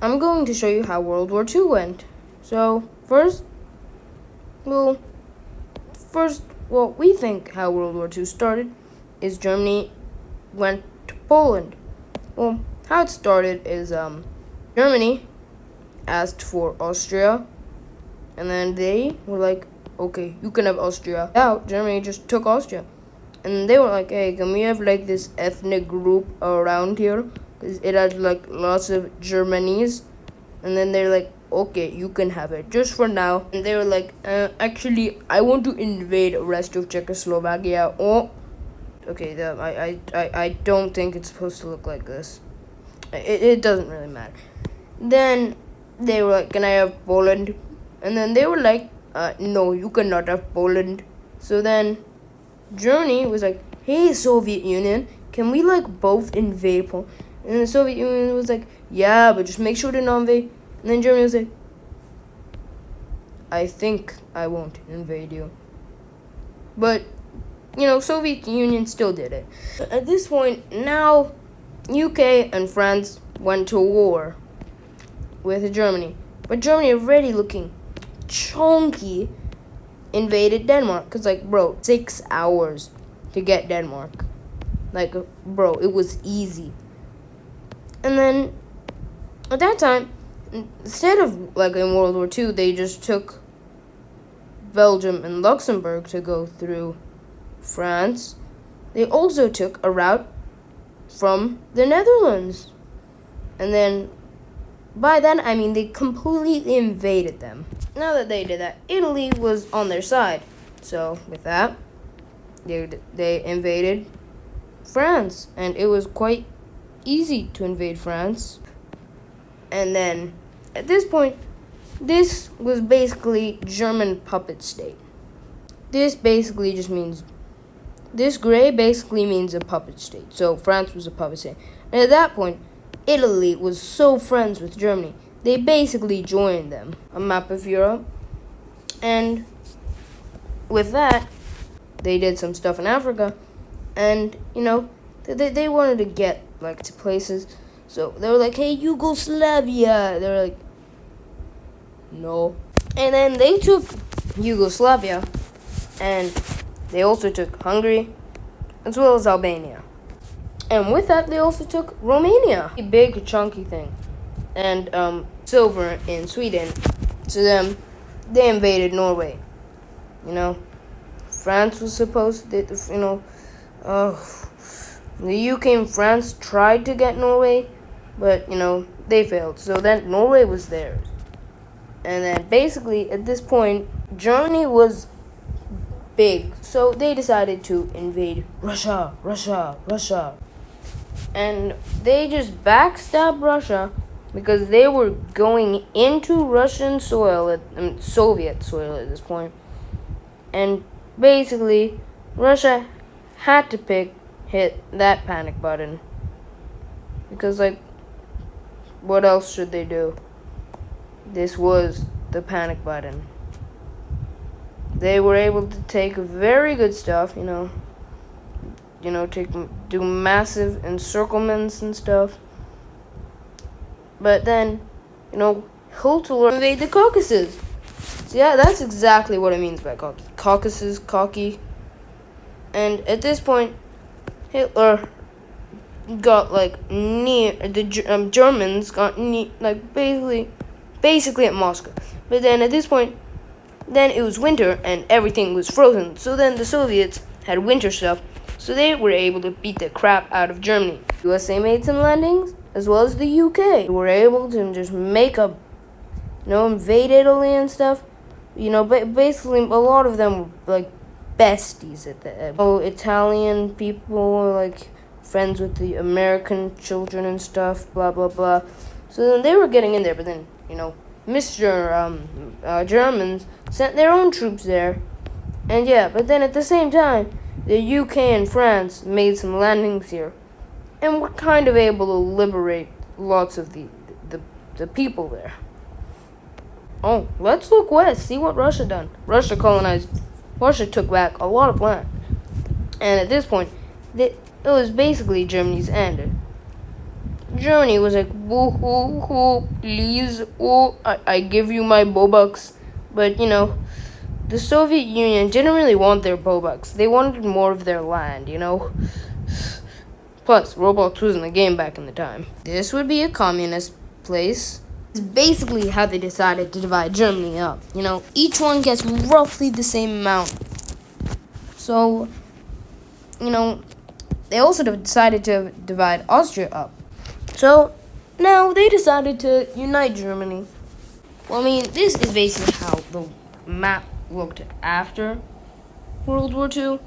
I'm going to show you how World War II went. So, well, what we think how World War II started is Germany went to Poland. Well, how it started is Germany asked for Austria, and then they were like, okay, you can have Austria. Now Germany just took Austria, and they were like, hey, can we have like this ethnic group around here? Because it had like lots of Germanies, and then they're like, okay, you can have it just for now. And they were like, actually, I want to invade the rest of Czechoslovakia. Oh, okay, I don't think it's supposed to look like this. It doesn't really matter. Then they were like, can I have Poland? And then they were like, no, you cannot have Poland. So then Germany was like, hey, Soviet Union, can we like both invade Poland? And the Soviet Union was like, yeah, but just make sure to not invade. And then Germany was like, I think I won't invade you. But, Soviet Union still did it. At this point, now UK and France went to war with Germany. But Germany, already looking chunky, invaded Denmark. Because, 6 hours to get Denmark. It was easy. And then, at that time, instead of, in World War II, they just took Belgium and Luxembourg to go through France. They also took a route from the Netherlands. And then, by then, I mean they completely invaded them. Now that they did that, Italy was on their side. So, with that, they invaded France. And it was quite easy to invade France. And then, at this point, this was basically German puppet state. This basically just means, this gray basically means a puppet state. So France was a puppet state. And at that point, Italy was so friends with Germany, they basically joined them. A map of Europe. And with that, they did some stuff in Africa. And, they wanted to get, to places. So they were like, hey, Yugoslavia. They were like, no. And then they took Yugoslavia, and they also took Hungary, as well as Albania. And with that, they also took Romania, a big chunky thing, and silver in Sweden. So then, they invaded Norway. France was supposed to, the UK and France tried to get Norway, but, they failed. So then Norway was theirs. And then basically, at this point, Germany was big. So they decided to invade Russia. And they just backstabbed Russia because they were going into Russian soil, Soviet soil at this point. And basically, Russia had to hit that panic button. Because, what else should they do? This was the panic button. They were able to take very good stuff, do massive encirclements and stuff. But then, Hitler invade the Caucasus. So yeah, that's exactly what it means by cocky. Caucasus, cocky. And at this point, Hitler got near the Germans got near, basically at Moscow. But then at this point, then it was winter and everything was frozen. So then the Soviets had winter stuff, so they were able to beat the crap out of Germany. USA made some landings, as well as the UK. They were able to just invade Italy and stuff. But basically a lot of them were besties at the end. Italian people were friends with the American children and stuff, blah blah blah. So then they were getting in there, but then Germans sent their own troops there, and yeah. But then at the same time, the UK and France made some landings here, and were kind of able to liberate lots of the people there. Oh, let's look west, see what Russia done. Russia took back a lot of land, and at this point, it was basically Germany's end. Germany was like, woo, woo, woo, please, oh, I give you my Bobucks. But, the Soviet Union didn't really want their Bobucks. They wanted more of their land. Plus, Roblox was in the game back in the time. This would be a communist place. It's basically how they decided to divide Germany up. Each one gets roughly the same amount. So, they also decided to divide Austria up. So, now they decided to unite Germany. Well, this is basically how the map looked after World War II.